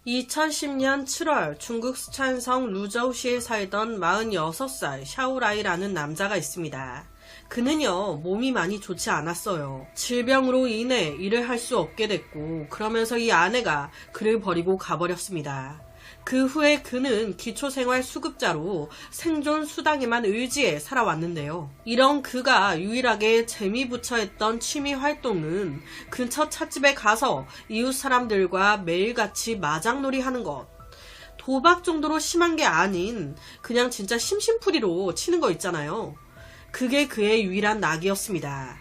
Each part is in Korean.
2010년 7월 중국 스촨성 루저우시에 살던 46살 샤오라이라는 남자가 있습니다. 그는요, 몸이 많이 좋지 않았어요. 질병으로 인해 일을 할 수 없게 됐고, 그러면서 이 아내가 그를 버리고 가버렸습니다. 그 후에 그는 기초생활 수급자로 생존 수당에만 의지해 살아왔는데요. 이런 그가 유일하게 재미붙여했던 취미 활동은 근처 찻집에 가서 이웃 사람들과 매일같이 마장놀이 하는 것. 도박 정도로 심한 게 아닌 그냥 진짜 심심풀이로 치는 거 있잖아요. 그게 그의 유일한 낙이었습니다.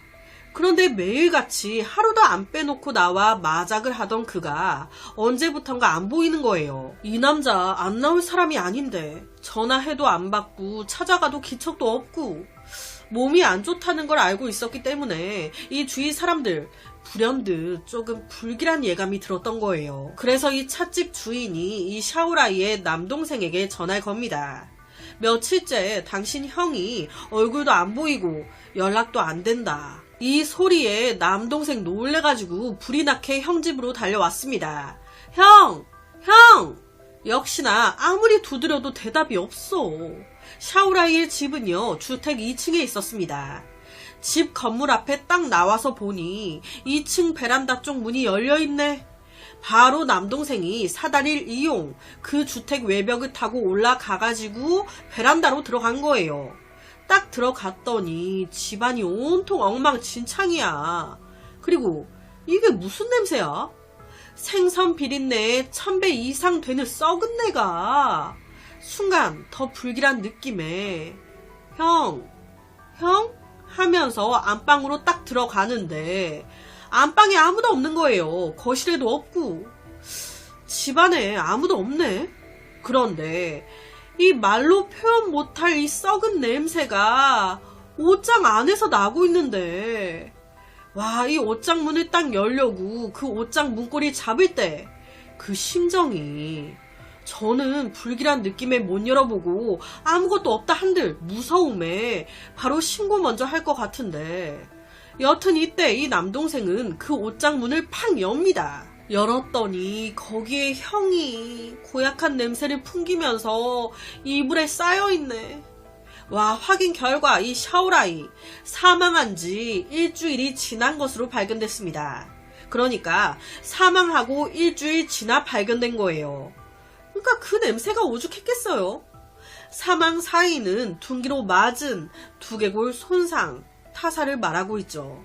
그런데 매일같이 하루도 안 빼놓고 나와 마작을 하던 그가 언제부턴가 안 보이는 거예요. 이 남자 안 나올 사람이 아닌데 전화해도 안 받고 찾아가도 기척도 없고 몸이 안 좋다는 걸 알고 있었기 때문에 이 주위 사람들 불현듯 조금 불길한 예감이 들었던 거예요. 그래서 이 찻집 주인이 이 샤오라이의 남동생에게 전화를 겁니다. 며칠째 당신 형이 얼굴도 안 보이고 연락도 안 된다. 이 소리에 남동생 놀래가지고 불이 나게 형 집으로 달려왔습니다. 형! 역시나 아무리 두드려도 대답이 없어. 샤오라이의 집은요, 주택 2층에 있었습니다. 집 건물 앞에 딱 나와서 보니 2층 베란다 쪽 문이 열려있네. 바로 남동생이 사다리를 이용 그 주택 외벽을 타고 올라가가지고 베란다로 들어간 거예요. 딱 들어갔더니 집안이 온통 엉망진창이야. 그리고 이게 무슨 냄새야? 생선 비린내에 1000배 이상 되는 썩은 내가. 순간 더 불길한 느낌에 형? 하면서 안방으로 딱 들어가는데 안방에 아무도 없는 거예요. 거실에도 없고. 집안에 아무도 없네. 그런데 이 말로 표현 못할 이 썩은 냄새가 옷장 안에서 나고 있는데, 와, 이 옷장 문을 딱 열려고 그 옷장 문고리 잡을 때 그 심정이, 저는 불길한 느낌에 못 열어보고 아무것도 없다 한들 무서움에 바로 신고 먼저 할 것 같은데, 여튼 이때 이 남동생은 그 옷장 문을 팍 엽니다. 열었더니 거기에 형이 고약한 냄새를 풍기면서 이불에 쌓여있네. 와, 확인 결과 이 샤오라이 사망한 지 일주일이 지난 것으로 발견됐습니다. 그러니까 사망하고 일주일 지나 발견된 거예요. 그러니까 그 냄새가 오죽했겠어요. 사망 사인은 둔기로 맞은 두개골 손상, 타살을 말하고 있죠.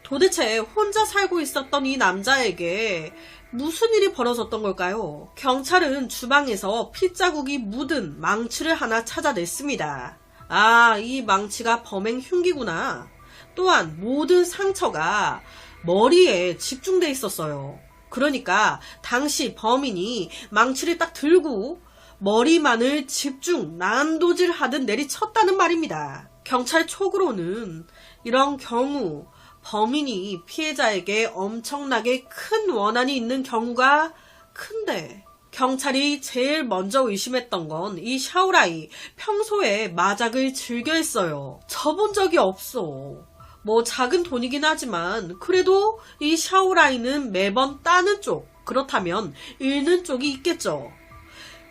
도대체 혼자 살고 있었던 이 남자에게 무슨 일이 벌어졌던 걸까요? 경찰은 주방에서 핏자국이 묻은 망치를 하나 찾아냈습니다. 아, 이 망치가 범행 흉기구나. 또한 모든 상처가 머리에 집중돼 있었어요. 그러니까 당시 범인이 망치를 딱 들고 머리만을 집중 난도질하듯 내리쳤다는 말입니다. 경찰 촉으로는 이런 경우 범인이 피해자에게 엄청나게 큰 원한이 있는 경우가 큰데, 경찰이 제일 먼저 의심했던 건 이 샤오라이 평소에 마작을 즐겨 했어요. 쳐본 적이 없어. 뭐 작은 돈이긴 하지만 그래도 이 샤오라이는 매번 따는 쪽, 그렇다면 잃는 쪽이 있겠죠.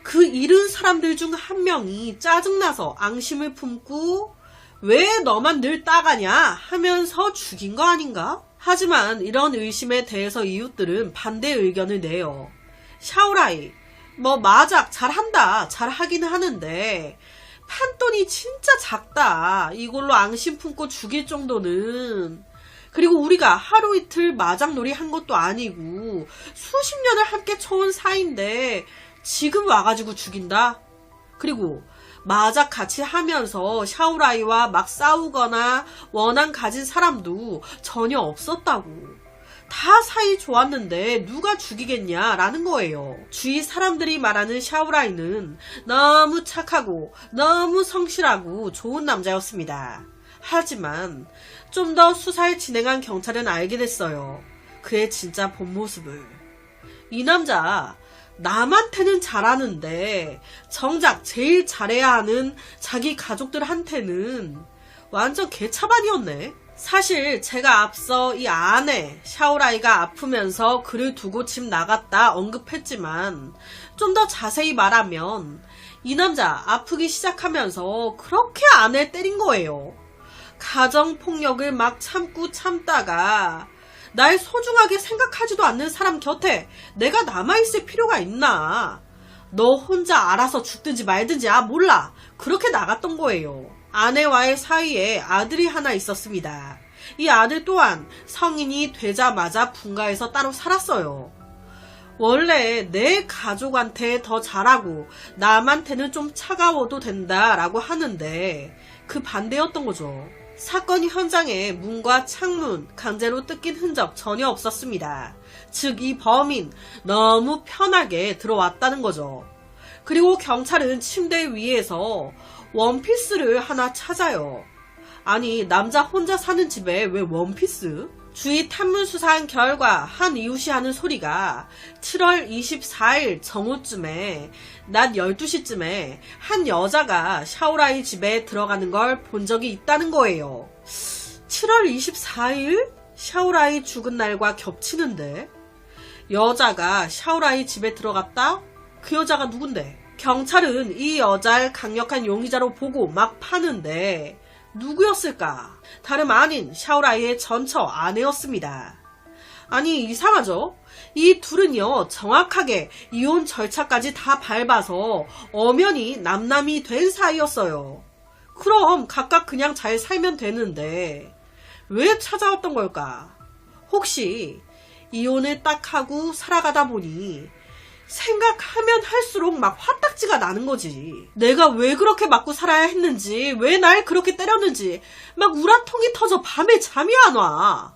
그 잃은 사람들 중 한 명이 짜증나서 앙심을 품고 왜 너만 늘 따가냐 하면서 죽인 거 아닌가? 하지만 이런 의심에 대해서 이웃들은 반대 의견을 내요. 샤오라이, 뭐 마작 잘한다, 잘하긴 하는데 판돈이 진짜 작다. 이걸로 앙심 품고 죽일 정도는. 그리고 우리가 하루 이틀 마장놀이 한 것도 아니고 수십 년을 함께 쳐온 사이인데 지금 와가지고 죽인다? 그리고 마작 같이 하면서 샤오라이와 막 싸우거나 원한 가진 사람도 전혀 없었다고. 다 사이 좋았는데 누가 죽이겠냐라는 거예요. 주위 사람들이 말하는 샤오라이는 너무 착하고 너무 성실하고 좋은 남자였습니다. 하지만 좀 더 수사를 진행한 경찰은 알게 됐어요. 그의 진짜 본 모습을. 이 남자 남한테는 잘하는데 정작 제일 잘해야 하는 자기 가족들한테는 완전 개차반이었네. 사실 제가 앞서 이 아내 샤오라이가 아프면서 그를 두고 집 나갔다 언급했지만 좀 더 자세히 말하면 이 남자 아프기 시작하면서 그렇게 아내를 때린 거예요. 가정폭력을 막 참고 참다가 날 소중하게 생각하지도 않는 사람 곁에 내가 남아있을 필요가 있나. 너 혼자 알아서 죽든지 말든지 몰라. 그렇게 나갔던 거예요. 아내와의 사이에 아들이 하나 있었습니다. 이 아들 또한 성인이 되자마자 분가해서 따로 살았어요. 원래 내 가족한테 더 잘하고 남한테는 좀 차가워도 된다라고 하는데 그 반대였던 거죠. 사건 현장에 문과 창문 강제로 뜯긴 흔적 전혀 없었습니다. 즉 이 범인 너무 편하게 들어왔다는 거죠. 그리고 경찰은 침대 위에서 원피스를 하나 찾아요. 아니 남자 혼자 사는 집에 왜 원피스? 주위 탐문 수사한 결과 한 이웃이 하는 소리가 7월 24일 정오쯤에 낮 12시쯤에 한 여자가 샤오라이 집에 들어가는 걸 본 적이 있다는 거예요. 7월 24일? 샤오라이 죽은 날과 겹치는데? 여자가 샤오라이 집에 들어갔다? 그 여자가 누군데? 경찰은 이 여자를 강력한 용의자로 보고 막 파는데 누구였을까? 다름 아닌 샤오라이의 전처 아내였습니다. 아니 이상하죠? 이 둘은요 정확하게 이혼 절차까지 다 밟아서 엄연히 남남이 된 사이였어요. 그럼 각각 그냥 잘 살면 되는데 왜 찾아왔던 걸까? 혹시 이혼을 딱 하고 살아가다 보니 생각하면 할수록 막 화딱지가 나는 거지. 내가 왜 그렇게 맞고 살아야 했는지, 왜 날 그렇게 때렸는지 막 우라통이 터져 밤에 잠이 안 와.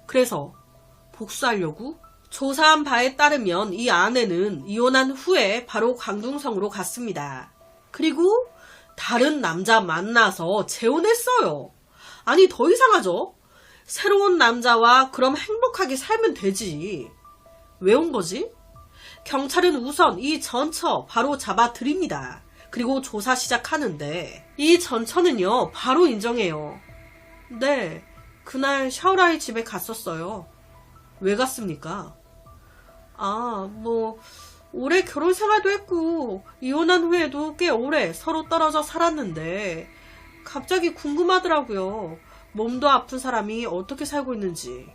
그래서 복수하려고? 조사한 바에 따르면 이 아내는 이혼한 후에 바로 광둥성으로 갔습니다. 그리고 다른 남자 만나서 재혼했어요. 아니 더 이상하죠? 새로운 남자와 그럼 행복하게 살면 되지. 왜 온 거지? 경찰은 우선 이 전처 바로 잡아들입니다. 그리고 조사 시작하는데 이 전처는요 바로 인정해요. 네, 그날 샤오라이 집에 갔었어요. 왜 갔습니까? 오래 결혼 생활도 했고 이혼한 후에도 꽤 오래 서로 떨어져 살았는데 갑자기 궁금하더라고요. 몸도 아픈 사람이 어떻게 살고 있는지.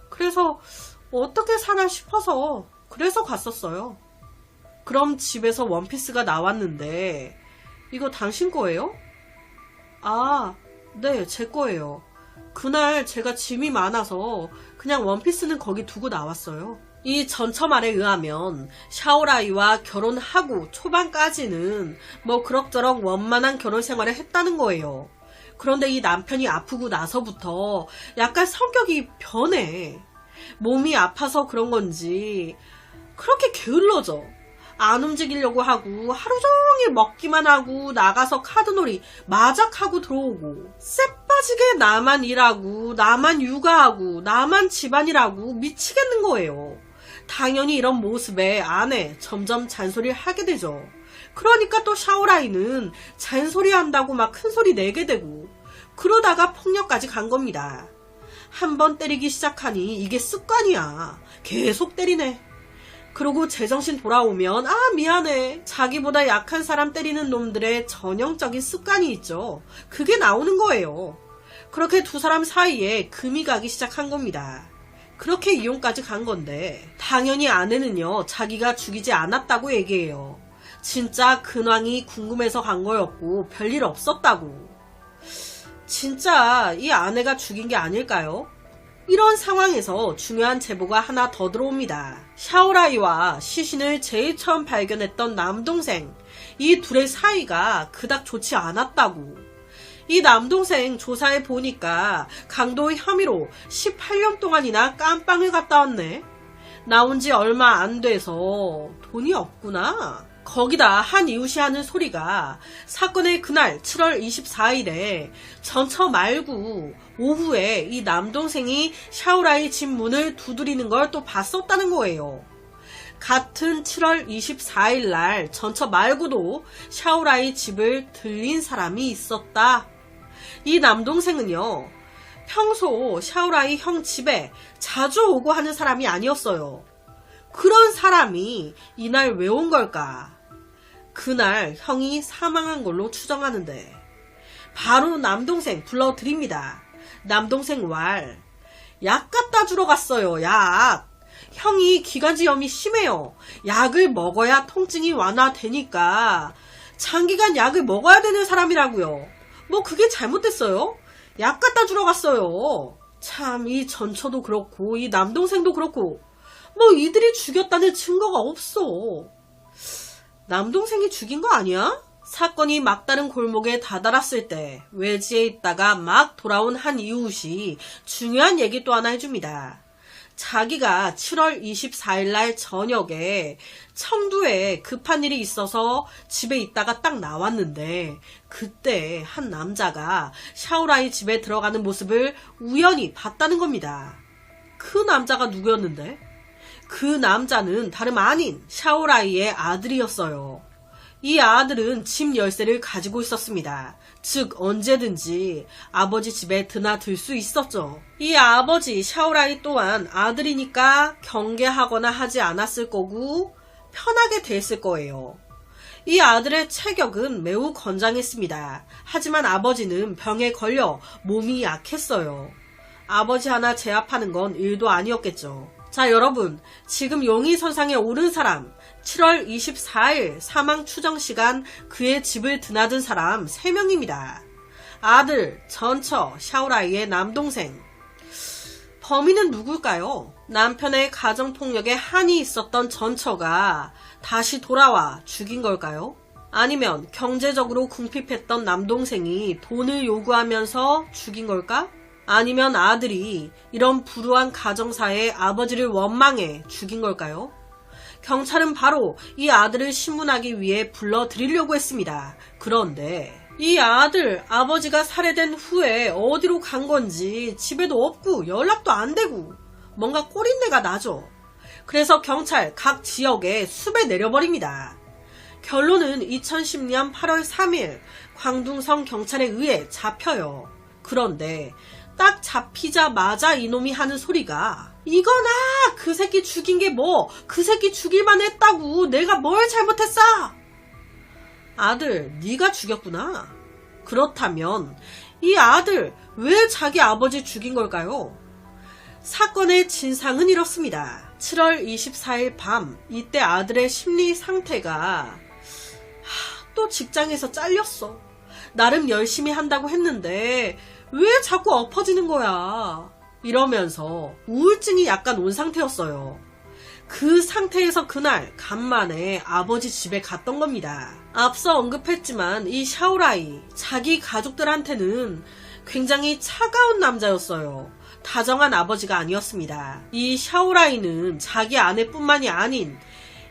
그래서 어떻게 사나 싶어서 그래서 갔었어요. 그럼 집에서 원피스가 나왔는데 이거 당신 거예요? 네, 제 거예요. 그날 제가 짐이 많아서 그냥 원피스는 거기 두고 나왔어요. 이 전처 말에 의하면 샤오라이와 결혼하고 초반까지는 뭐 그럭저럭 원만한 결혼 생활을 했다는 거예요. 그런데 이 남편이 아프고 나서부터 약간 성격이 변해. 몸이 아파서 그런 건지 그렇게 게을러져. 안 움직이려고 하고 하루 종일 먹기만 하고 나가서 카드놀이 마작하고 들어오고 쎄빠지게 나만 일하고 나만 육아하고 나만 집안일하고 미치겠는 거예요. 당연히 이런 모습에 아내 점점 잔소리를 하게 되죠. 그러니까 또 샤오라이는 잔소리한다고 막 큰소리 내게 되고 그러다가 폭력까지 간 겁니다. 한번 때리기 시작하니 이게 습관이야. 계속 때리네. 그러고 제정신 돌아오면 미안해. 자기보다 약한 사람 때리는 놈들의 전형적인 습관이 있죠. 그게 나오는 거예요. 그렇게 두 사람 사이에 금이 가기 시작한 겁니다. 그렇게 이혼까지 간 건데 당연히 아내는요 자기가 죽이지 않았다고 얘기해요. 진짜 근황이 궁금해서 간 거였고 별일 없었다고. 진짜 이 아내가 죽인 게 아닐까요? 이런 상황에서 중요한 제보가 하나 더 들어옵니다. 샤오라이와 시신을 제일 처음 발견했던 남동생, 이 둘의 사이가 그닥 좋지 않았다고. 이 남동생 조사해 보니까 강도 혐의로 18년 동안이나 깜빵을 갔다 왔네. 나온 지 얼마 안 돼서 돈이 없구나. 거기다 한 이웃이 하는 소리가 사건의 그날 7월 24일에 전처 말고 오후에 이 남동생이 샤오라이 집 문을 두드리는 걸 또 봤었다는 거예요. 같은 7월 24일 날 전처 말고도 샤오라이 집을 들린 사람이 있었다. 이 남동생은요 평소 샤오라이 형 집에 자주 오고 하는 사람이 아니었어요. 그런 사람이 이날 왜 온 걸까? 그날 형이 사망한 걸로 추정하는데 바로 남동생 불러드립니다. 남동생 왈. 약 갖다 주러 갔어요. 약. 형이 기관지염이 심해요. 약을 먹어야 통증이 완화되니까 장기간 약을 먹어야 되는 사람이라고요. 뭐 그게 잘못됐어요? 약 갖다 주러 갔어요. 참, 이 전처도 그렇고 이 남동생도 그렇고 뭐 이들이 죽였다는 증거가 없어. 남동생이 죽인 거 아니야? 사건이 막다른 골목에 다다랐을 때 외지에 있다가 막 돌아온 한 이웃이 중요한 얘기 또 하나 해줍니다. 자기가 7월 24일 날 저녁에 청두에 급한 일이 있어서 집에 있다가 딱 나왔는데 그때 한 남자가 샤오라이 집에 들어가는 모습을 우연히 봤다는 겁니다. 그 남자가 누구였는데? 그 남자는 다름 아닌 샤오라이의 아들이었어요. 이 아들은 집 열쇠를 가지고 있었습니다. 즉 언제든지 아버지 집에 드나들 수 있었죠. 이 아버지 샤오라이 또한 아들이니까 경계하거나 하지 않았을 거고 편하게 됐을 거예요. 이 아들의 체격은 매우 건장했습니다. 하지만 아버지는 병에 걸려 몸이 약했어요. 아버지 하나 제압하는 건 일도 아니었겠죠. 자, 여러분, 지금 용의선상에 오른 사람, 7월 24일 사망 추정 시간 그의 집을 드나든 사람 3명입니다. 아들, 전처, 샤오라이의 남동생. 범인은 누굴까요? 남편의 가정폭력에 한이 있었던 전처가 다시 돌아와 죽인 걸까요? 아니면 경제적으로 궁핍했던 남동생이 돈을 요구하면서 죽인 걸까? 아니면 아들이 이런 불우한 가정사의 아버지를 원망해 죽인 걸까요? 경찰은 바로 이 아들을 신문하기 위해 불러들이려고 했습니다. 그런데 이 아들, 아버지가 살해된 후에 어디로 간 건지 집에도 없고 연락도 안 되고 뭔가 꼬린내가 나죠. 그래서 경찰 각 지역에 숲에 내려버립니다. 결론은 2010년 8월 3일 광둥성 경찰에 의해 잡혀요. 그런데 딱 잡히자마자 이놈이 하는 소리가 이거나 그 새끼 죽인 게 뭐 그 새끼 죽일만 했다고 내가 뭘 잘못했어? 아들, 네가 죽였구나. 그렇다면 이 아들 왜 자기 아버지 죽인 걸까요? 사건의 진상은 이렇습니다. 7월 24일 밤 이때 아들의 심리 상태가 또 직장에서 잘렸어. 나름 열심히 한다고 했는데 왜 자꾸 엎어지는 거야? 이러면서 우울증이 약간 온 상태였어요. 그 상태에서 그날 간만에 아버지 집에 갔던 겁니다. 앞서 언급했지만 이 샤오라이, 자기 가족들한테는 굉장히 차가운 남자였어요. 다정한 아버지가 아니었습니다. 이 샤오라이는 자기 아내뿐만이 아닌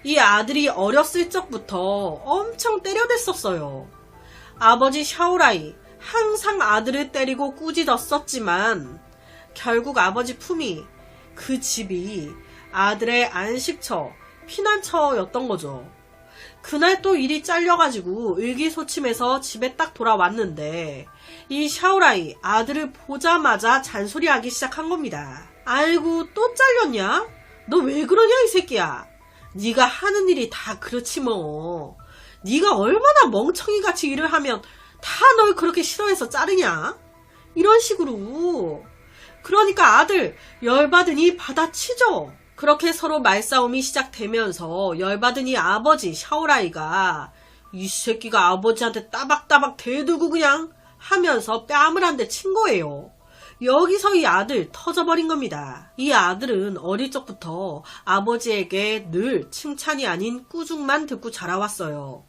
이 아들이 어렸을 적부터 엄청 때려댔었어요. 아버지 샤오라이, 항상 아들을 때리고 꾸짖었었지만 결국 아버지 품이 그 집이 아들의 안식처, 피난처였던 거죠. 그날 또 일이 잘려가지고 의기소침해서 집에 딱 돌아왔는데 이 샤오라이 아들을 보자마자 잔소리하기 시작한 겁니다. 아이고 또 잘렸냐? 너 왜 그러냐 이 새끼야. 네가 하는 일이 다 그렇지 뭐. 네가 얼마나 멍청이같이 일을 하면 다 널 그렇게 싫어해서 자르냐? 이런 식으로. 그러니까 아들 열받으니 받아치죠. 그렇게 서로 말싸움이 시작되면서 열받은 이 아버지 샤오라이가 이 새끼가 아버지한테 따박따박 대들고 그냥 하면서 뺨을 한 대 친 거예요. 여기서 이 아들 터져버린 겁니다. 이 아들은 어릴 적부터 아버지에게 늘 칭찬이 아닌 꾸중만 듣고 자라왔어요.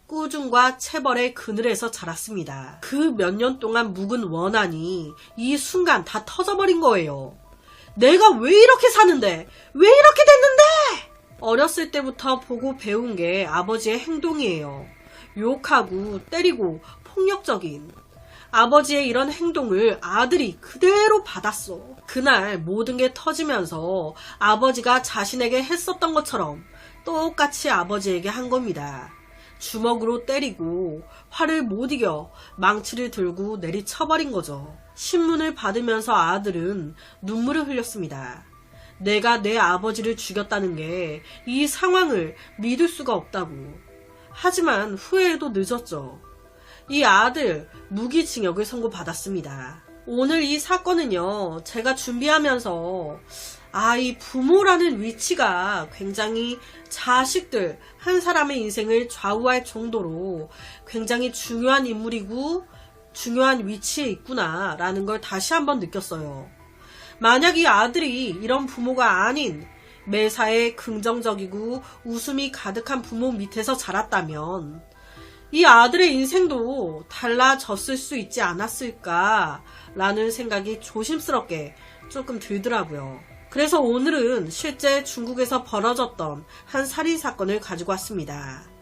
꾸중과 체벌의 그늘에서 자랐습니다. 그 몇 년 동안 묵은 원한이 이 순간 다 터져버린 거예요. 내가 왜 이렇게 사는데? 왜 이렇게 됐는데? 어렸을 때부터 보고 배운 게 아버지의 행동이에요. 욕하고 때리고 폭력적인. 아버지의 이런 행동을 아들이 그대로 받았어. 그날 모든 게 터지면서 아버지가 자신에게 했었던 것처럼 똑같이 아버지에게 한 겁니다. 주먹으로 때리고 화를 못 이겨 망치를 들고 내리쳐버린 거죠. 신문을 받으면서 아들은 눈물을 흘렸습니다. 내가 내 아버지를 죽였다는 게 이 상황을 믿을 수가 없다고. 하지만 후회해도 늦었죠. 이 아들 무기징역을 선고받았습니다. 오늘 이 사건은요, 제가 준비하면서 이 부모라는 위치가 굉장히 자식들 한 사람의 인생을 좌우할 정도로 굉장히 중요한 인물이고 중요한 위치에 있구나 라는 걸 다시 한번 느꼈어요. 만약 이 아들이 이런 부모가 아닌 매사에 긍정적이고 웃음이 가득한 부모 밑에서 자랐다면 이 아들의 인생도 달라졌을 수 있지 않았을까 라는 생각이 조심스럽게 조금 들더라고요. 그래서 오늘은 실제 중국에서 벌어졌던 한 살인사건을 가지고 왔습니다.